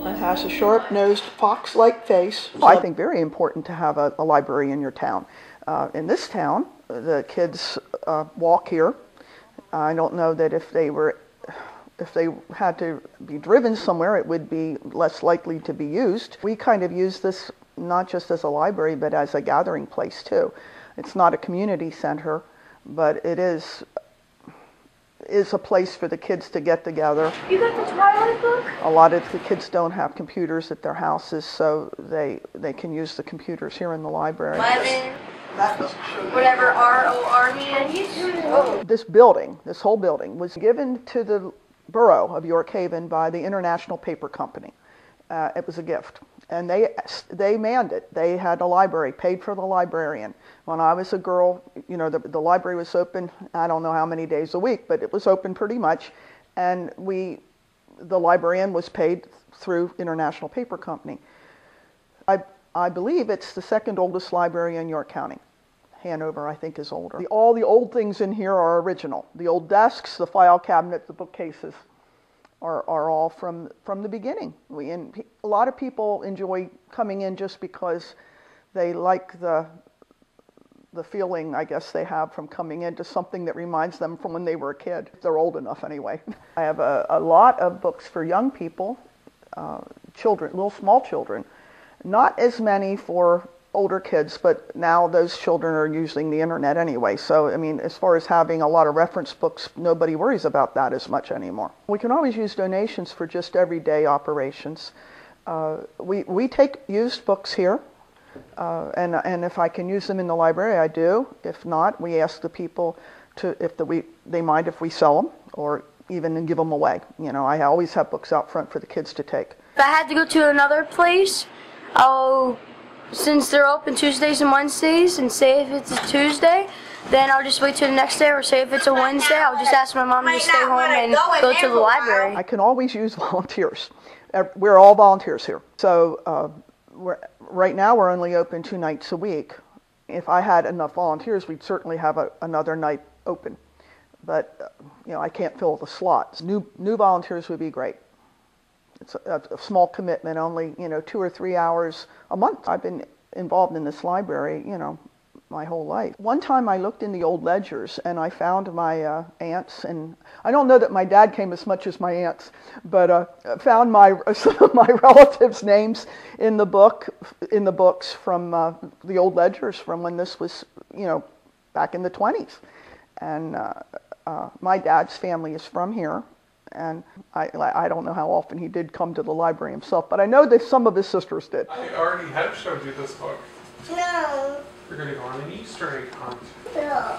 It has a sharp-nosed, fox-like face. I think very important to have a library in your town. In this town, the kids walk here. I don't know that if they had to be driven somewhere, it would be less likely to be used. We kind of use this not just as a library, but as a gathering place too. It's not a community center, but it is a place for the kids to get together. You got the Twilight book? A lot of the kids don't have computers at their houses, so they can use the computers here in the library. 11, whatever ROR means. This building, this whole building, was given to the borough of York Haven by the International Paper Company. It was a gift. And they manned it. They had a library, paid for the librarian. When I was a girl, you know, the library was open, I don't know how many days a week, but it was open pretty much. And the librarian was paid through International Paper Company. I believe it's the second oldest library in York County. Hanover, I think, is older. All the old things in here are original. The old desks, the file cabinet, the bookcases are all from the beginning. A lot of people enjoy coming in just because they like the feeling, I guess, they have from coming into something that reminds them from when they were a kid. They're old enough anyway. I have a lot of books for young people, children, little small children. Not as many for older kids, but now those children are using the internet anyway. So, I mean, as far as having a lot of reference books, nobody worries about that as much anymore. We can always use donations for just everyday operations. We take used books here, and if I can use them in the library, I do. If not, we ask the people they mind if we sell them, or even give them away. You know, I always have books out front for the kids to take. If I had to go to another place, since they're open Tuesdays and Wednesdays, and say if it's a Tuesday, then I'll just wait till the next day, or say if it's a Wednesday, I'll just ask my mom to stay home and go to the library. I can always use volunteers. We're all volunteers here. So right now we're only open 2 nights a week. If I had enough volunteers, we'd certainly have another night open. But you know, I can't fill the slots. New volunteers would be great. It's a small commitment, only 2 or 3 hours a month. I've been involved in this library, my whole life. One time I looked in the old ledgers and I found my aunts, and I don't know that my dad came as much as my aunts, but found some of my relatives' names in the books from the old ledgers from when this was, back in the 20s. And my dad's family is from here. And I don't know how often he did come to the library himself, but I know that some of his sisters did. I already have showed you this book. No. We're going to go on an Easter egg hunt. No.